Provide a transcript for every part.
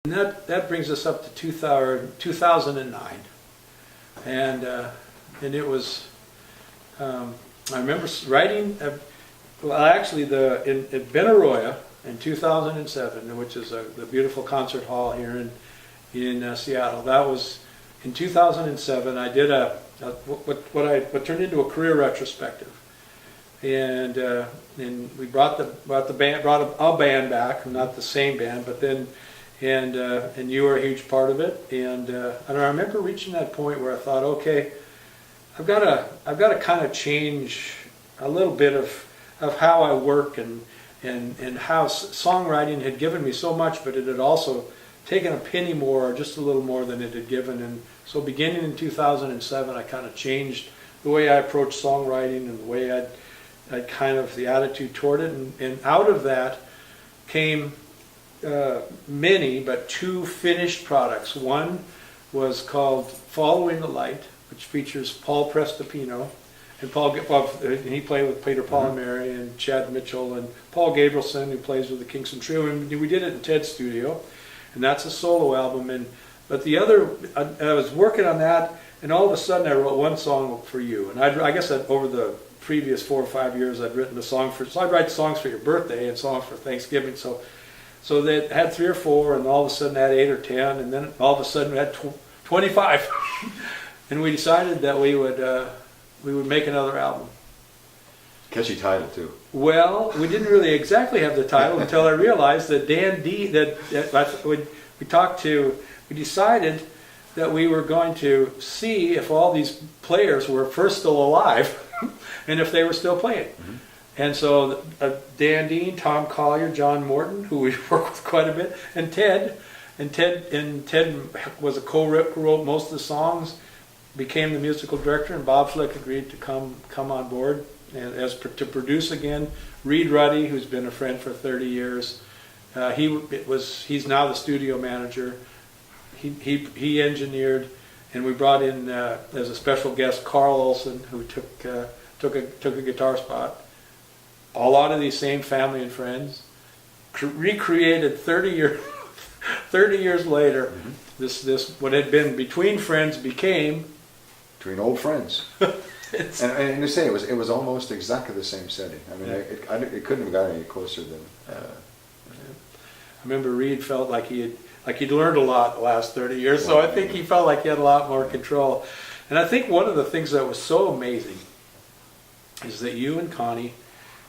And that brings us up to 2009, and it was. I remember writing. Well, actually, in Benaroya in 2007, which is the beautiful concert hall here in Seattle. That was in 2007. I did what turned into a career retrospective, and we brought a band back, not the same band, but then. And you were a huge part of it, and I remember reaching that point where I thought, okay, I've got to kind of change a little bit of how I work and how songwriting had given me so much, but it had also taken a penny more, or just a little more than it had given. And so beginning in 2007, I kind of changed the way I approached songwriting and the way I'd kind of the attitude toward it, and out of that came many, but two finished products. One was called Following the Light, which features Paul Prestopino, and he played with Peter Paul and Mary and Chad Mitchell and Paul Gabrielson, who plays with the Kingston Trio, and we did it in Ted's studio, and that's a solo album. But the other, I was working on that, and all of a sudden I wrote one song for you, and I guess over the previous 4 or 5 years I'd written so I'd write songs for your birthday and songs for Thanksgiving, so they had 3 or 4, and all of a sudden had 8 or 10, and then all of a sudden we had 25. And we decided that we would make another album. Catchy title too. Well, we didn't really exactly have the title until I realized that we decided that we were going to see if all these players were first still alive and if they were still playing. Mm-hmm. And so Dan Dean, Tom Collier, John Morton, who we work with quite a bit, and Ted was a co-wrote most of the songs, became the musical director, and Bob Flick agreed to come on board and to produce again. Reed Ruddy, who's been a friend for 30 years, he's now the studio manager. He engineered, and we brought in as a special guest Carl Olson, who took a guitar spot. A lot of these same family and friends, recreated 30 years later. Mm-hmm. This what had been between friends became between old friends. and to say it was almost exactly the same setting. I mean, yeah. It couldn't have gotten any closer than. I remember Reed felt like he'd learned a lot the last 30 years, so I think he felt like he had a lot more control. And I think one of the things that was so amazing is that you and Connie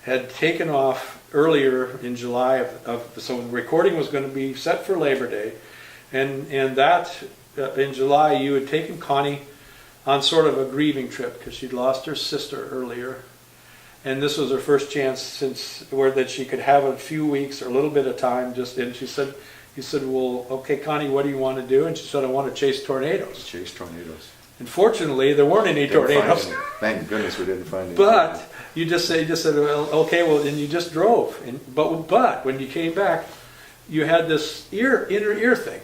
had taken off earlier in July so the recording was going to be set for Labor Day, and that in July you had taken Connie on sort of a grieving trip because she'd lost her sister earlier, and this was her first chance that she could have a few weeks or a little bit of time and you said, well, okay, Connie, what do you want to do? And she said, I want to chase tornadoes. Chase tornadoes. And fortunately, there weren't any tornadoes. Thank goodness we didn't find any. But you just said, well, okay, well, and you just drove. But when you came back, you had this inner ear thing.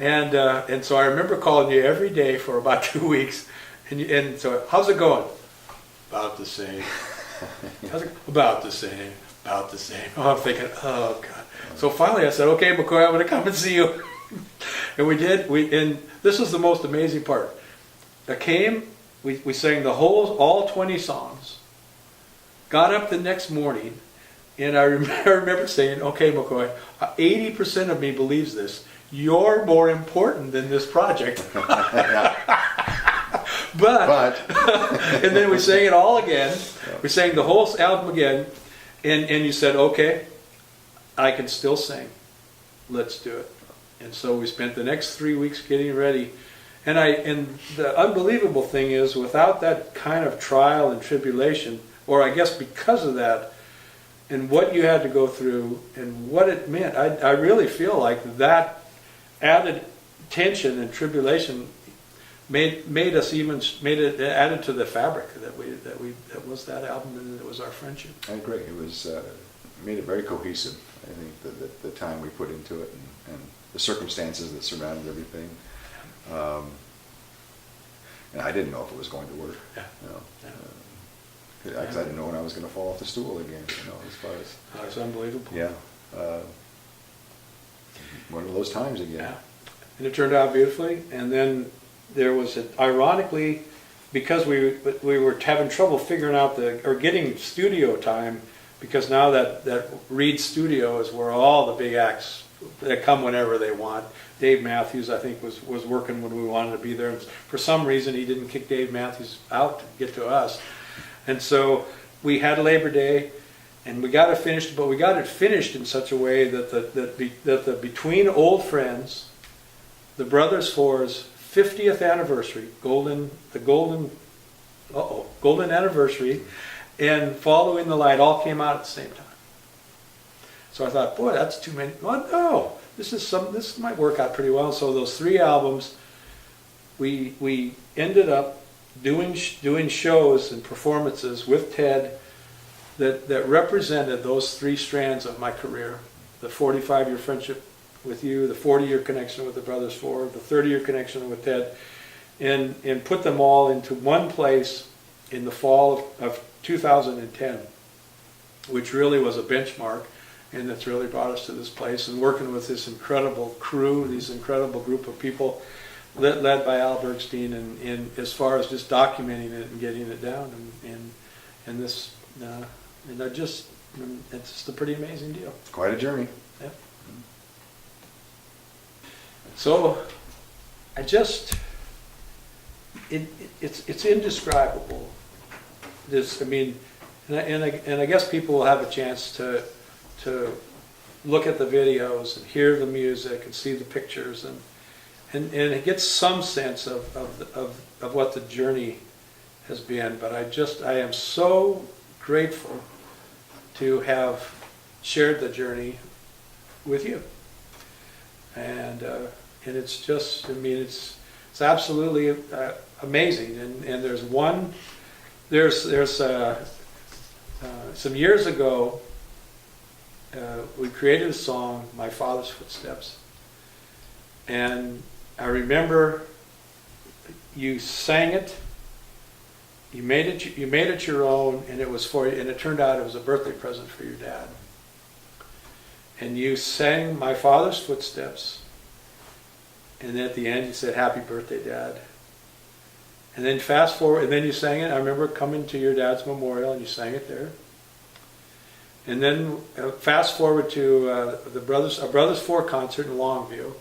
Mm-hmm. And so I remember calling you every day for about 2 weeks. And so, how's it going? About the same. How's it? About the same. About the same. Oh, I'm thinking, oh God. So finally I said, okay, McCoy, I'm going to come and see you. And we did. And this was the most amazing part. I came, we sang all 20 songs, got up the next morning, and I remember saying, okay, McCoy, 80% of me believes this. You're more important than this project. But and then we sang it all again. We sang the whole album again, and you said, okay, I can still sing. Let's do it. And so we spent the next 3 weeks getting ready. And the unbelievable thing is, without that kind of trial and tribulation, or I guess because of that, and what you had to go through and what it meant, I really feel like that added tension and tribulation added to the fabric that was that album, and it was our friendship. I agree. It was made it very cohesive. I think the time we put into it and the circumstances that surrounded everything. And I didn't know if it was going to work. Yeah. Because I didn't know when I was going to fall off the stool again. As far as it's unbelievable. Yeah. One of those times again. Yeah. And it turned out beautifully. And then there was, ironically, because we were having trouble figuring out getting studio time, because now that Reed Studio is where all the big acts, they come whenever they want. Dave Matthews, I think, was working when we wanted to be there. And for some reason, he didn't kick Dave Matthews out to get to us. And so we had Labor Day, and we got it finished, but we got it finished in such a way that the Between Old Friends, the Brothers Four's 50th anniversary, golden anniversary, and Following the Light all came out at the same time. So I thought, boy, that's too many. Well, no, this might work out pretty well. So those 3 albums, we ended up doing shows and performances with Ted that represented those 3 strands of my career: the 45-year friendship with you, the 40-year connection with the Brothers Four, the 30-year connection with Ted, and put them all into one place in the fall of 2010, which really was a benchmark, and that's really brought us to this place. And working with this incredible crew, these incredible group of people, led by Al Bergstein, and as far as just documenting it and getting it down, and this, and it's just a pretty amazing deal. Quite a journey. Yep. So, it's indescribable. And I guess people will have a chance to look at the videos and hear the music and see the pictures and get some sense of what the journey has been. But I am so grateful to have shared the journey with you. And it's just, it's absolutely amazing. And there's some years ago, we created a song, My Father's Footsteps. And I remember you sang it, you made it your own, and it was for you, and it turned out it was a birthday present for your dad. And you sang My Father's Footsteps, and then at the end you said, Happy birthday, Dad. And then fast forward, and then you sang it. I remember coming to your dad's memorial, and you sang it there. And then fast forward to a Brothers Four concert in Longview.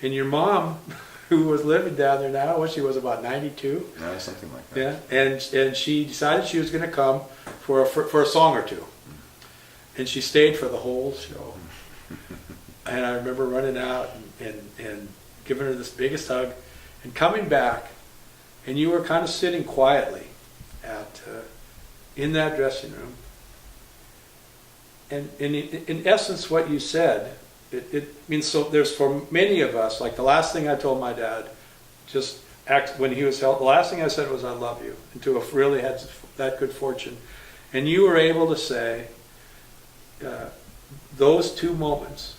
And your mom, who was living down there now, she was about 92. Yeah, something like that. Yeah, and she decided she was going to come for a song or two. And she stayed for the whole show. And I remember running out and giving her this biggest hug and coming back. And you were kind of sitting quietly in that dressing room. And in essence, what you said, it means, so there's, for many of us, like the last thing I told my dad, when he was healthy, the last thing I said was, I love you, and to have really had that good fortune. And you were able to say, those 2 moments,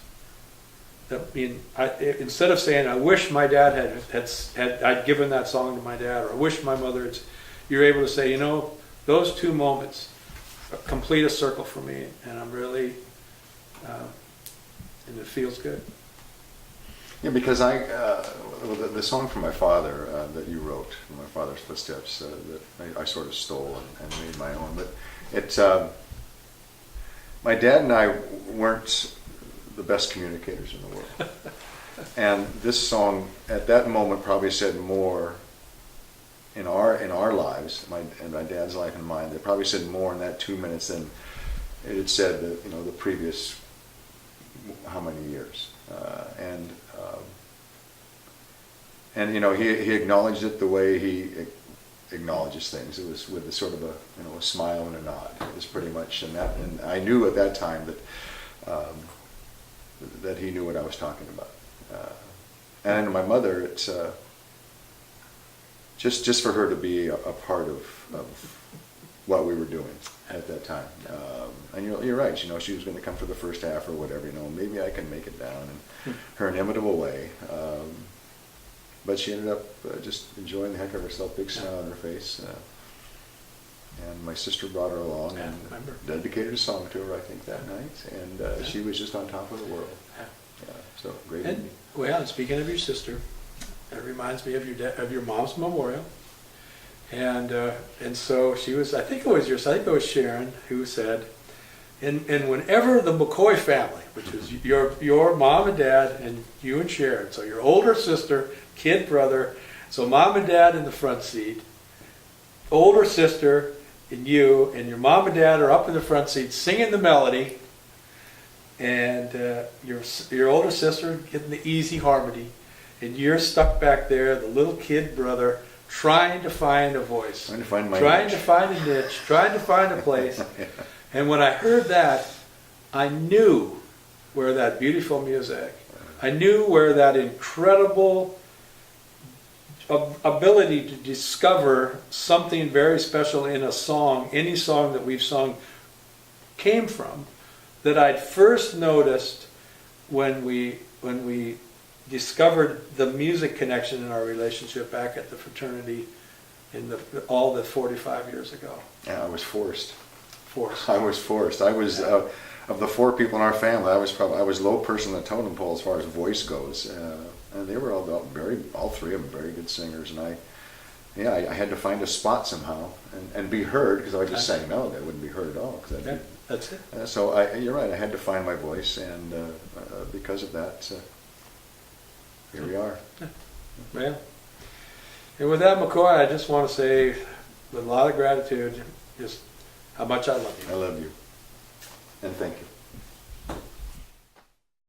instead of saying, I wish my dad I'd given that song to my dad, or I wish my mother had, you're able to say, those 2 moments complete a circle for me, and I'm really, and it feels good. Yeah, because the song for my father that you wrote, My Father's Footsteps, that I sort of stole and made my own, but my dad and I weren't the best communicators in the world. And this song at that moment probably said more in our lives, my dad's life and mine. They probably said more in that 2 minutes than it had said the previous how many years. And he acknowledged it the way he acknowledges things. It was with a sort of a smile and a nod. It was pretty much, and I knew at that time that he knew what I was talking about. And my mother, it's just for her to be a part of what we were doing at that time. And you're right, she was going to come for the first half or whatever, maybe I can make it down in her inimitable way. But she ended up just enjoying the heck of herself, big smile on her face. And my sister brought her along and dedicated a song to her, I think, that night. And she was just on top of the world. So great And, evening. well, and speaking of your sister, that reminds me of your mom's memorial. And so she was, I think it was Sharon who said, and whenever the McCoy family, which is your mom and dad and you and Sharon, so your older sister, kid brother, so mom and dad in the front seat, older sister and you and your mom and dad are up in the front seat singing the melody, and your older sister getting the easy harmony, and you're stuck back there, the little kid brother, trying to find a voice, Trying to find my trying niche. to find a niche, trying to find a place. Yeah. And when I heard that, I knew where that beautiful music, I knew where that incredible ability to discover something very special in a song, any song that we've sung, came from, that I'd first noticed when we discovered the music connection in our relationship back at the fraternity all the 45 years ago. Yeah, I was forced. I I was forced. I was of the 4 people in our family. I was low person on the totem pole as far as voice goes, and they were all 3 of them very good singers. And I had to find a spot somehow and be heard, because if I just sang melody, I wouldn't be heard at all. Yeah, that's it. So you're right. I had to find my voice, and because of that, here we are. Yeah. And with that, McCoy, I just want to say with a lot of gratitude, just how much I love you. I love you, and thank you.